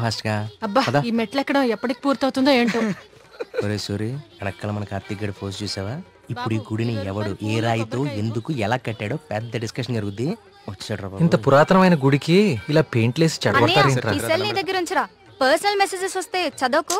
Fast గా. అబ్బా ఈ మెట్లు ఎక్కడం ఎప్పటికి పూర్తవుతుందో ఏంటో. ఒరే సూరి వెనకాల మన కార్తీక్ గడి పోస్ట్ చూసావా? ఇప్పుడు ఈ గుడిని ఎవడు ఏ రాయితో ఎందుకు ఎలా కట్టాడో పెద్ద డిస్కషన్ జరుగుద్ది. వచ్చాడు. ఇంత పురాతనమైన గుడికి ఇలా పెయింట్లేసి చెడగొడతారు. దగ్గర ఉంచరా, పర్సనల్ మెసేజెస్ వస్తే చదవకు.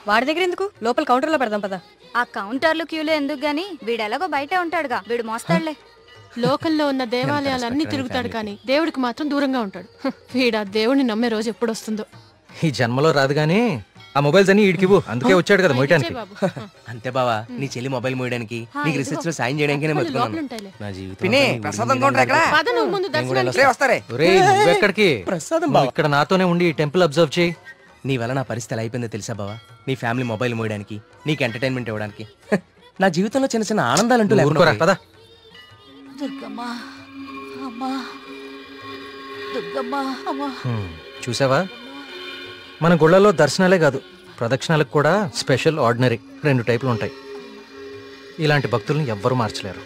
వాడి దగ్గర ఎందుకు, లోపల కౌంటర్ లో పెడదాం పదా. ఆ కౌంటర్లు క్యూలో ఎందుకు గానీ వీడు ఎలాగో బయటే ఉంటాడుగా, వీడు మోస్తాడులే. లోకల్లో ఉన్న దేవాలయాలన్నీ తిరుగుతాడు కానీ దేవుడికి మాత్రం దూరంగా ఉంటాడు. వీడు ఆ దేవుడిని నమ్మే రోజు ఎప్పుడు వస్తుందో. ఈ జన్మలో రాదు గానీ ఆ మొబైల్స్ అన్ని ఈడికివ్వు, అందుకే వచ్చాడు కదా మోయడానికి. అంతే బావా, నీ చెల్లి మొబైల్ మోయడానికి నీకు రీసెర్చ్ లో సాయం చేయడానికి నా జీవితం. ఎక్కడికి ఇక్కడ నాతోనే ఉండి టెంపుల్ అబ్జర్వ్ చేయి. నీ వల్ల నా పరిస్థితి అయిపోయిందో తెలుసా బావా? నీ ఫ్యామిలీ మొబైల్ మోయడానికి, నీకు ఎంటర్టైన్మెంట్ ఇవ్వడానికి. నా జీవితంలో చిన్న చిన్న ఆనందాలంటూ లేకుండా. చూసావా, మన గుళ్ళలో దర్శనాలే కాదు ప్రదక్షిణాలకు కూడా స్పెషల్, ఆర్డినరీ 2 టైపులు ఉంటాయి. ఇలాంటి భక్తుల్ని ఎవ్వరూ మార్చలేరు.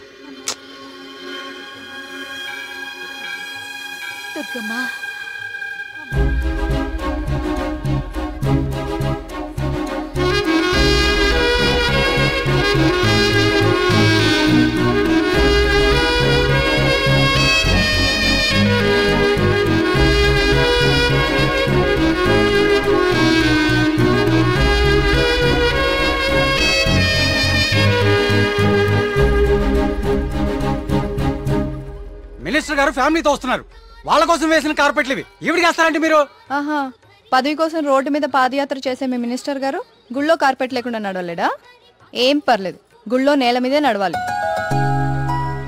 మినిస్టర్ గారు ఫ్యామిలీతో వస్తున్నారు. వాళ్ళ కోసం వేసిన కార్పెట్లు ఇవి ఈవిడికి వేస్తారంటే మీరు? ఆహా, పదవి కోసం రోడ్డు మీద పాదయాత్ర చేసే మీ మినిస్టర్ గారు గుళ్ళో కార్పెట్ లేకుండా నడవలేడా? ఏం పర్లేదు, గుళ్ళో నేల మీదే నడవాలి.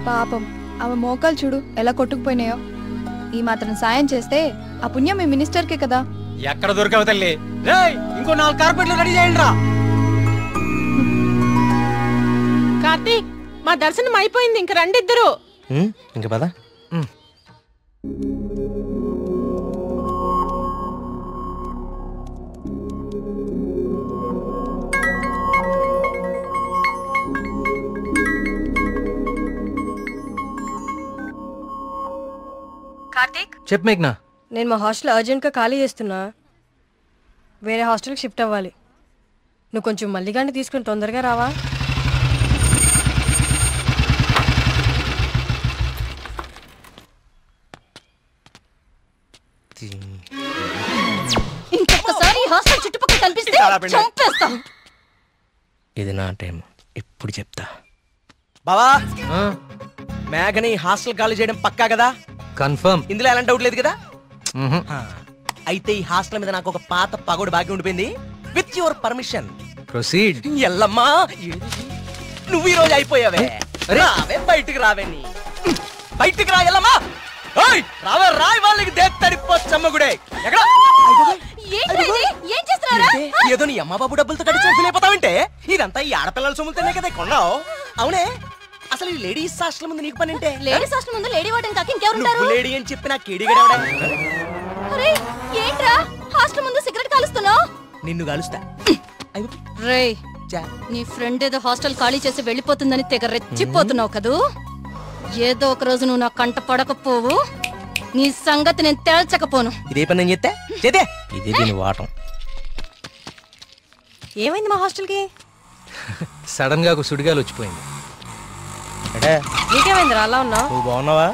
పాపం ఆమె మోకాలు చూడు ఎలా కొట్టుకుపోయినాయో. ఈ మాత్రం సాయం చేస్తే ఆ పుణ్యం మీ మినిస్టర్కే కదా. ఎక్కడ దొరకవు తల్లి. ఇంకో 4 కార్పెట్లు రెడీ చేయండి రా. కార్తీక్, మా దర్శనం అయిపోయింది, ఇంక రండి ఇద్దరు. ఇంకా పదా. కార్తీక్, చెప్పు మేఘ్నా. నేను మా హాస్టల్ అర్జెంట్ గా ఖాళీ చేస్తున్నా, వేరే హాస్టల్కి షిఫ్ట్ అవ్వాలి. నువ్వు కొంచెం మల్లిగాన్ని తీసుకుని తొందరగా రావా? ఇంకొకసారి హాస్టల్ చుట్టుపక్కల కనిపిస్తే చంపేస్తా. ఇది నా టైం, ఇప్పుడు చెప్తా. బావా, మేఘని హాస్టల్ ఖాళీ చేయడం పక్కా కదా? కన్ఫర్మ్, ఇందులో ఎలాంటి డౌట్ లేదు కదా? అయితే ఈ హాస్టల్ మీద నాకు ఒక పాత పగోడు బాకీ ఉండిపోయింది. With your permission proceed. Yellamma, నువ్వు ఈ రోజు అయిపోయావే. రావే, బయటికి రావే. నీ బయటికి రా ఎల్లమ్మా. రావే, రాయి వాళ్ళకి దేత్తడిపోచ్చమ్మగుడే. ఏదో నీ అమ్మ బాబు డబ్బులతో కట్టి లేకపోతావంటే ఇదంతా ఈ ఆడపిల్లల సొమ్ములతోనే కదా కొన్నావు. అవునే, అసలు ఈ లేడీస్ హాస్టల్ ముందు నీకు పని అంటే? లేడీస్ హాస్టల్ ముందు లేడీ వార్డెన్ కాక ఇంకెవరుంటారు? లేడీ అని చెప్పి నాకు కేడిగడవడా? అరే ఏంట్రా హాస్టల్ ముందు సిగరెట్ కాలుస్తున్నావు? నిన్ను కాలుస్తా. రేయ్, నీ ఫ్రెండ్ ఏదో హాస్టల్ ఖాళీ చేసి వెళ్ళిపోతుందని తెగ రెచ్చిపోతున్నావు కదూ. ఏదో ఒక రోజు నువ్వు నా కంట పడకపోవు, నీ సంగతి నేను తేల్చకపోను. ఇదే పని నేను చెప్తే చేదే. ఇదే దీని వాటం. ఏమైంది మా హాస్టల్కి? సడన్ గా ఒక సుడిగాలు వచ్చిపోయింది. నీకేమైందిరా అలా ఉన్నావు? నువ్వు బాగున్నావా?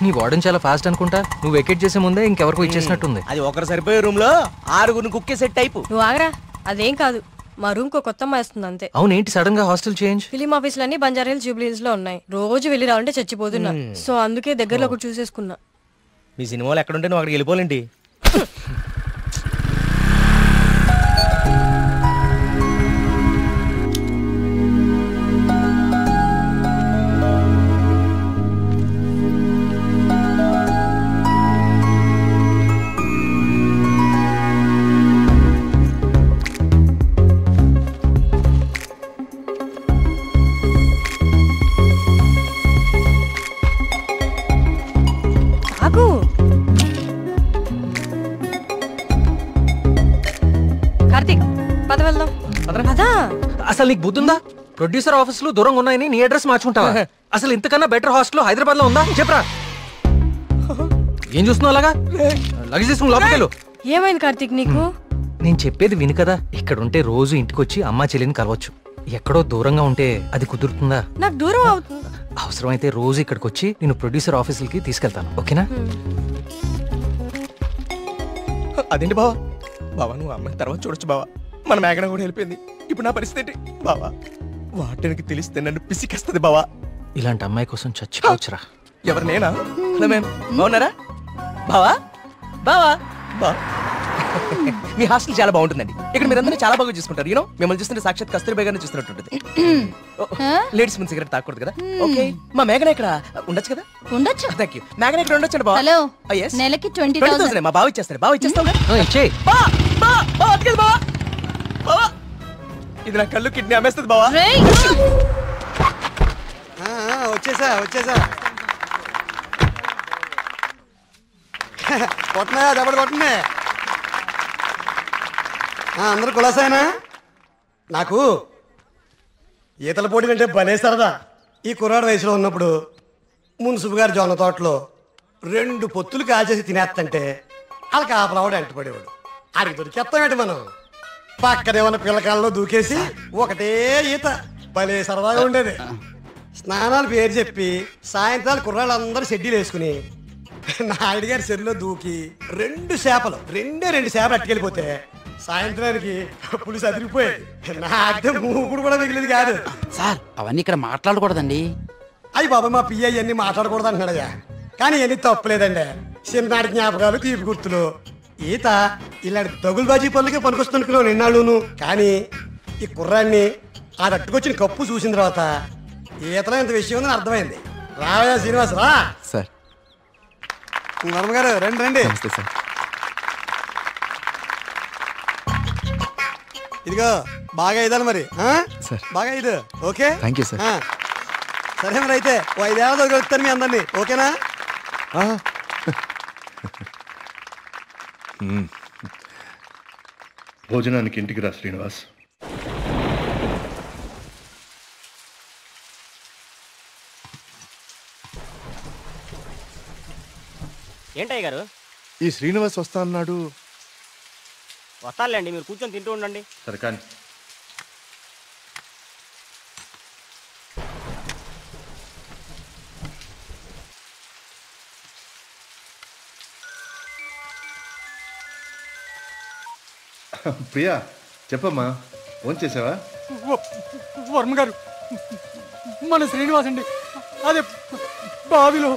నీ వార్డెన్ చాలా ఫాస్ట్ అనుకుంటా. నువ్వు వెకేట్ చేసే ముందే ఇంకెవరికో ఇచ్చేసినట్టుంది. అది ఒకరు సరిపోయే రూమ్ లో 6 కుక్కే సెట్ టైపు. నువ్వు ఆగరా, అదేం కాదు, మా రూమ్ కు కొత్త అమ్మాయి వస్తుంది అంతే. అవునేంటి సడన్ గా హాస్టల్ చేంజ్? ఫిలిం ఆఫీసులన్నీ బంజారాహిల్స్, జూబ్లీ హిల్స్ లో ఉన్నాయి. రోజు వెళ్ళి రావాలంటే చచ్చిపోతున్నా. సో అందుకే దగ్గరలో ఒకటి చూసేసుకున్నా. మీ సినిమాలు ఎక్కడుంటే నువ్వు అక్కడికి వెళ్ళిపోలేంటి? కార్తీక్, పద వెళ్దాం. అసలు నీకు బుద్ధుందా? ప్రొడ్యూసర్ ఆఫీసులు దూరంగా ఉన్నాయని నీ అడ్రస్ మార్చుకుంటావా? అసలు ఇంతకన్నా బెటర్ హాస్టల్ హైదరాబాద్ లో ఉందా చెప్పరా? ఏం చూస్తున్నావు అలాగా? లగేజ్ తీసుకుని లోపలికి వెళ్ళు. ఏమైంది కార్తీక్ నీకు? నేను చెప్పేది విను కదా. ఇక్కడ ఉంటే రోజు ఇంటికొచ్చి అమ్మా చెల్లిని కలవచ్చు. ఎక్కడో దూరంగా ఉంటే అది కుదురుతుందా? నాకు దూరం అవుతుంది. అవసరమైతే రోజు ఇక్కడికి వచ్చి నేను ప్రొడ్యూసర్ ఆఫీసులకి తీసుకెళ్తాను. ఓకేనా? అదేంటి బావా? బావా నువ్వు అమ్మాయి తర్వాత చూడొచ్చు బావా. మన మేఘన కూడా వెళ్ళిపోయింది. ఇప్పుడు నా పరిస్థితి ఏంటి బావా? వాటికి తెలిస్తే నన్ను పిసికేస్తుంది బావా. ఇలాంటి అమ్మాయి కోసం చచ్చిపోవచ్చురా. ఎవరు నేనా? హలో మ్యామ్, బాగున్నారా? బావా బావా బా మీ హాస్టల్ చాలా బాగుంటుందండి. ఇక్కడ మీరందరూ చాలా బాగా చూసుకుంటారు. యూనో మిమ్మల్ని చూస్తుంటే సాక్షాత్ కస్తూరిబా గారిని చూస్తున్నట్టుంటుంది. లేడీస్ ముందు సిగరెట్ తాకూడదు కదా. ఓకే, మా మేఘన ఇక్కడ ఉండొచ్చు కదా? ఉండొచ్చు. Thank you. మేఘన ఇక్కడ ఉండొచ్చు బావా. హలో, yes నెలకి 20,000. మా బావ ఇచ్చేస్తాడు. బావ ఇచ్చేస్తావు ఇచ్చేయ్. బావా. ఇది నా కళ్ళు కిడ్నీ అమ్మేస్తుంది బావా. వచ్చేసా కొట్టనా దెబ్బడు కొట్టనే. అందరు కులాసైనా? నాకు ఈతల పోటీలు అంటే భలే సరదా. ఈ కుర్రాడు వయసులో ఉన్నప్పుడు మున్సిపు గారి జొన్న తోటలో 2 పొత్తులు కాల్చేసి తినేస్తంటే వాళ్ళకి ఆ ప్రవాడు ఎంటపడేవాడు. అడిగి దొరికేస్తామేంటి మనం? పక్కనేమన్నా పిల్లకాలలో దూకేసి ఒకటే ఈత. భలే సరదాగా ఉండేది. స్నానాలు పేరు చెప్పి సాయంత్రాలు కుర్రాళ్ళందరూ షెడ్యూల్ వేసుకుని నాయుడు గారి చెరువులో దూకి 2 చేపలు అట్టుకెళ్ళిపోతే సాయంత్రానికి పులిసి అదిరిపోయేది. నాకే మూకుడు కూడా మిగిలింది కాదు. సార్ అవన్నీ ఇక్కడ మాట్లాడకూడదండి. అయ్యి బాబా మా పియ్య ఇవన్నీ మాట్లాడకూడదు అంటున్నాడయ్యా. కానీ ఇవన్నీ తప్పులేదండి. చిన్ననాటి జ్ఞాపకాలు, తీపి గుర్తులు. ఈత ఇలాంటి దగులుబాజీ పనులకే పనికొస్తున్నాను నిన్నాళ్ళును. కానీ ఈ కుర్రాన్ని ఆ తట్టుకొచ్చిన కప్పు చూసిన తర్వాత ఈతలో ఇంత విషయం ఉందని అర్థమైంది. రావయ్యా శ్రీనివాస్ రా. సార్ వర్మగారు రండి రండి. సార్ ఇదిగో బాగా ఇదాలి మరి. బాగా ఇది ఓకే. Thank you sir. సరే మరి అయితే 5 ఏళ్ళ దొరుకుతాను మీ అందరినీ. ఓకేనా? భోజనానికి ఇంటికి రా శ్రీనివాస్. ఏంటయ్య గారు? ఈ శ్రీనివాస్ వస్తా అన్నాడు. వస్తానులేండి, మీరు కూర్చొని తింటూ ఉండండి. సరే కానీ ప్రియా చెప్పమ్మా, ఫోన్ చేసావా? వర్మ గారు మన శ్రీనివాస్ అండి, అదే బావిలో.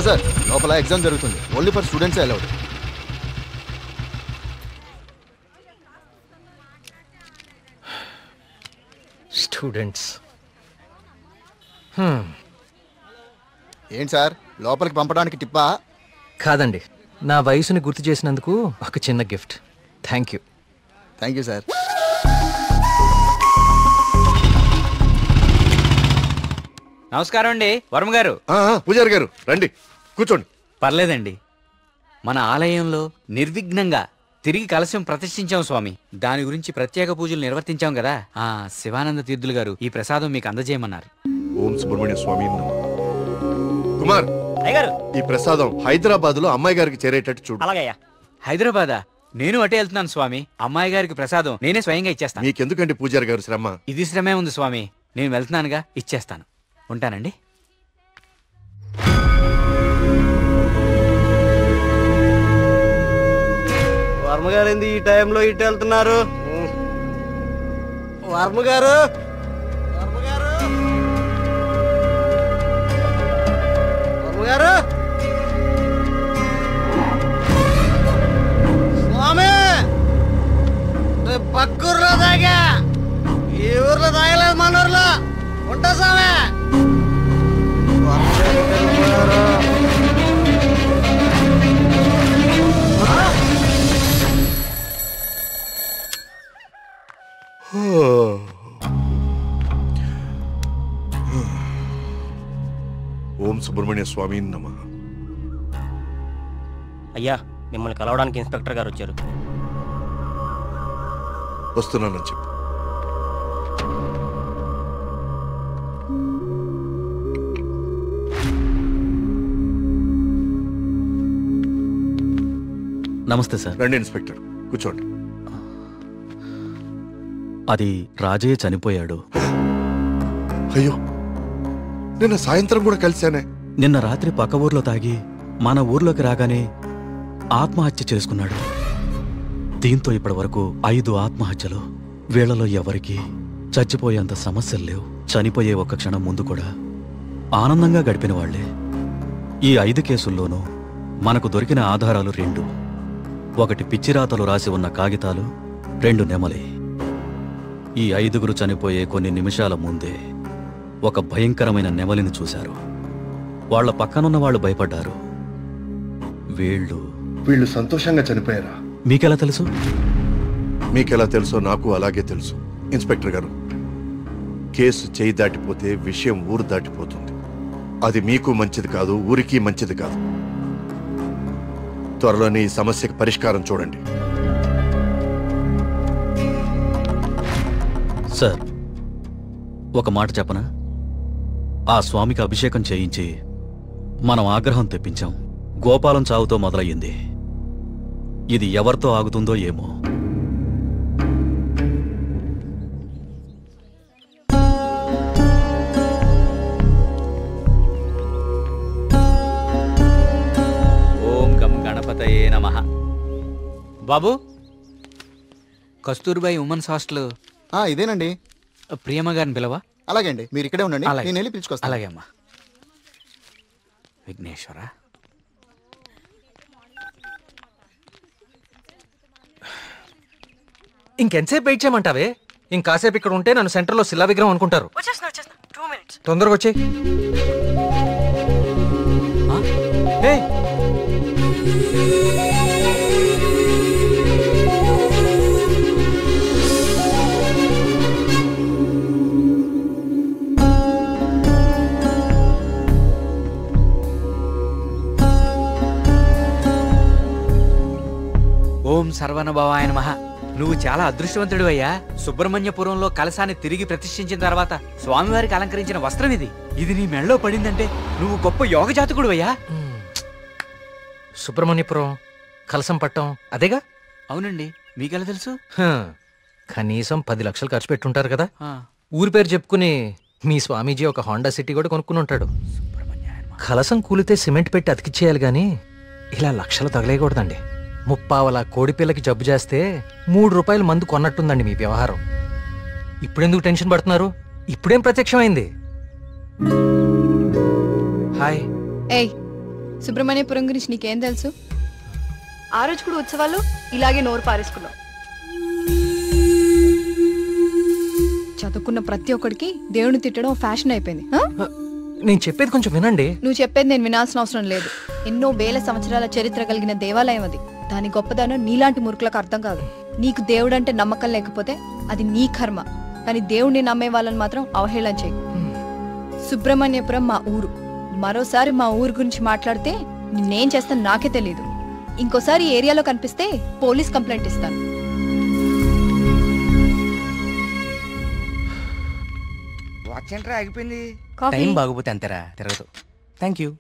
సార్ లోపల ఎగ్జామ్ జరుగుతుంది. Only for students allowed. Students ఏంటి సార్ లోపలికి పంపడానికి టిప్పా? కాదండి, నా వయసుని గుర్తు చేసినందుకు ఒక చిన్న gift. Thank you. Thank you sir. నమస్కారం అండి వర్మ గారు. పూజారి గారు రండి కూర్చోండి. పర్లేదండి, మన ఆలయంలో నిర్విఘ్నంగా తిరిగి కలశం ప్రతిష్ఠించాం స్వామి. దాని గురించి ప్రత్యేక పూజలు నిర్వర్తించాం కదా. శివానంద తీర్థులు గారు ఈ ప్రసాదం మీకు అందజేయమన్నారు. ఓం సుబ్రహ్మణ్య స్వామి. కుమార్ అయ్యగారు, ఈ ప్రసాదం హైదరాబాద్ లో అమ్మాయి గారికి చేరేటట్టు చూడు. అలాగయ్యా. హైదరాబాదా? నేను అటే వెళ్తున్నాను స్వామి. అమ్మాయి గారికి ప్రసాదం నేనే స్వయంగా ఇచ్చేస్తాను. మీకెందుకండి పూజారి గారు శ్రమ? ఇది శ్రమే ఉంది స్వామి. నేను వెళ్తున్నానుగా, ఇచ్చేస్తాను. ఉంటానండి. వర్మగారు ఏంది ఈ టైంలో ఇటు వెళ్తున్నారు? వర్మగారు వర్మగారు స్వామి, పక్కూర్లో తాగా, ఈ ఊర్లో తాగలేదు, మన ఊర్లో సుబ్రహ్మణ్య స్వామి నమః. అయ్యా మిమ్మల్ని కలవడానికి ఇన్స్పెక్టర్ గారు వచ్చారు. వస్తున్నానని చెప్పు. నమస్తే సార్. రండి ఇన్స్పెక్టర్, కూర్చోండి. అది రాజయ్య చనిపోయాడు. అయ్యో, నిన్న సాయంత్రం కూడా కలిశానే. నిన్న రాత్రి పక్క ఊర్లో తాగి మన ఊర్లోకి రాగానే ఆత్మహత్య చేసుకున్నాడు. దీంతో ఇప్పటి వరకు 5 ఆత్మహత్యలు. వీళ్లలో ఎవరికి చచ్చిపోయేంత సమస్యలు లేవు. చనిపోయే ఒక్క క్షణం ముందు కూడా ఆనందంగా గడిపిన వాళ్లే. ఈ 5 కేసుల్లోనూ మనకు దొరికిన ఆధారాలు 2. ఒకటి పిచ్చిరాతలు రాసి ఉన్న కాగితాలు, 2 నెమలి. ఈ 5గురు చనిపోయే కొన్ని నిమిషాల ముందే ఒక భయంకరమైన నెమలిని చూశారు. వాళ్ల పక్కనున్న వాళ్ళు భయపడ్డారు. వీళ్ళు సంతోషంగా చనిపోయారా? మీకెలా తెలుసు? మీకెలా తెలుసో నాకు అలాగే తెలుసు. ఇన్స్పెక్టర్ గారు, కేసు చేయి దాటిపోతే విషయం ఊరు దాటిపోతుంది. అది మీకు మంచిది కాదు, ఊరికి మంచిది కాదు. త్వరలోనే ఈ సమస్యకి పరిష్కారం చూడండి. సార్, ఒక మాట చెప్పనా? ఆ స్వామికి అభిషేకం చేయించి మనం ఆగ్రహం తెప్పించాం. గోపాలం చావుతో మొదలయ్యింది. ఇది ఎవరితో ఆగుతుందో ఏమో. ఓం గం గణపతయే నమః. బాబు, కస్తూర్బాయి ఉమెన్స్ హాస్టల్ ఇదేనండి. ప్రియమ్మ గారిని పిలవా? అలాగే అండి, మీరు ఇక్కడే ఉండండి, అలాగే. నేను వెళ్ళి పిలుచుకొస్తాను. అలాగే అమ్మా. విఘ్నేశ్వర, ఇంకెంతసేపు వెయిట్ చేయమంటావే? ఇంకాసేపు ఇక్కడ ఉంటే నన్ను సెంటర్లో శిలా విగ్రహం అనుకుంటారు. తొందరగా వచ్చే. ఓం సర్వనభవాయ నమః. నువ్వు చాలా అదృష్టవంతుడు అయ్యా. సుబ్రహ్మణ్యపురంలో కలశాన్ని తిరిగి ప్రతిష్ఠించిన తర్వాత స్వామివారికి అలంకరించిన వస్త్రం ఇది. ఇది నీ మెళ్ళలో పడిందంటే నువ్వు గొప్ప యోగ జాతకుడు అయ్యా. సుబ్రహ్మణ్యపురం కలసం పట్టం అదేగా? అవునండి. మీకెలా తెలుసు? కనీసం 10 లక్షలు ఖర్చు పెట్టుంటారు కదా. ఆ. ఊరి పేరు చెప్పుకుని మీ స్వామీజీ ఒక హోండా సిటీ కూడా కొనుక్కుని ఉంటాడు. కలసం కూలితే సిమెంట్ పెట్టి అతికిచ్చేయాలి గాని ఇలా లక్షలు తగలేయకూడదండి. 30 కోడిపిల్లకి జబ్బు చేస్తే 3 రూపాయలు మందు కొన్నట్టుందండి మీ వ్యవహారం. ఇప్పుడెందుకు టెన్షన్ పడుతున్నారు? ఇప్పుడేం ప్రత్యక్షమైంది? హాయ్. ఏయ్, సుబ్రహ్మణ్యపురం గురించి నీకేం తెలుసు? ఆ రోజు కూడా ఉత్సవాలు ఇలాగే నోరు పారేసుకున్నావు. చదువుకున్న ప్రతి ఒక్కడికి దేవుని తిట్టడం ఫ్యాషన్ అయిపోయింది. నేను చెప్పేది కొంచెం వినండి. నువ్వు చెప్పేది నేను వినాల్సిన అవసరం లేదు. ఎన్నో వేల సంవత్సరాల చరిత్ర కలిగిన దేవాలయం అది. దాని గొప్పదనం నీలాంటి మురుకులకు అర్థం కాదు. నీకు దేవుడు అంటే నమ్మకం లేకపోతే అది నీ కర్మ, కానీ దేవుడిని నమ్మే వాళ్ళని మాత్రం అవహేళన చేయి. సుబ్రహ్మణ్యపురం మా ఊరు. మరోసారి మా ఊరు గురించి మాట్లాడితే నేనేం చేస్తాను నాకే తెలీదు. ఇంకోసారి ఈ ఏరియాలో కనిపిస్తే పోలీస్ కంప్లైంట్ ఇస్తాను. వాచ్ ఏంట్రా ఆగిపోయింది? కాఫీ. టైం బాగోపోతే అంతేరా, తిరగదు. Thank you.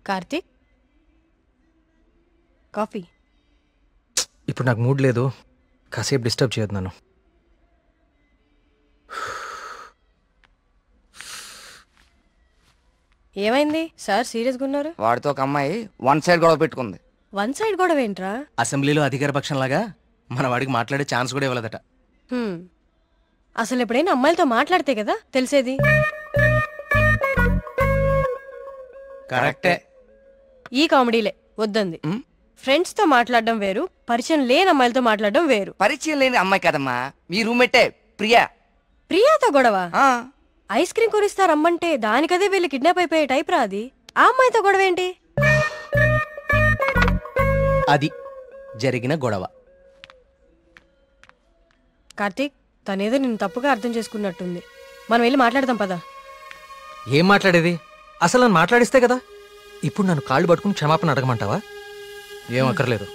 కార్తీక్, కాఫీ. ఇప్పుడు నాకు మూడ్ లేదు, కాసేపు డిస్టర్బ్ చేయొద్దు నన్ను. ఏమైంది సార్ సీరియస్గా ఉన్నారు? వాడితో ఒక అమ్మాయి 1 సైడ్ గొడవ పెట్టుకుంది. 1 సైడ్ గొడవ ఏంట్రా? అసెంబ్లీలో అధికార పక్షంలాగా మన వాడికి మాట్లాడే ఛాన్స్ కూడా ఇవ్వలేదట. అసలు ఎప్పుడైనా అమ్మాయిలతో మాట్లాడితే కదా తెలిసేది. కరెక్టే. ఈ కామెడీలే వద్దంది. ఫ్రెండ్స్ తో మాట్లాడడం వేరు, పరిచయం లేని అమ్మాయిలతో మాట్లాడడం వేరు. పరిచయం లేని అమ్మాయి కదమ్మా, మీ రూమ్మేటే ప్రియా. ప్రియాతో గొడవ? ఐస్ క్రీమ్ కొనిస్తా రమ్మంటే దానికదే వీళ్ళు కిడ్నాప్ అయిపోయే టైప్ రా అది. ఆ అమ్మాయితో గొడవ ఏంటి? అది జరిగిన గొడవ. కార్తీక్, తనేదో నిన్ను తప్పుగా అర్థం చేసుకున్నట్టుంది. మనం వెళ్ళి మాట్లాడదాం పదా. ఏం మాట్లాడేది? అసలు నన్ను మాట్లాడిస్తే కదా. ఇప్పుడు నన్ను కాళ్ళు పట్టుకుని క్షమాపణ అడగమంటావా? ఏం అక్కర్లేదు.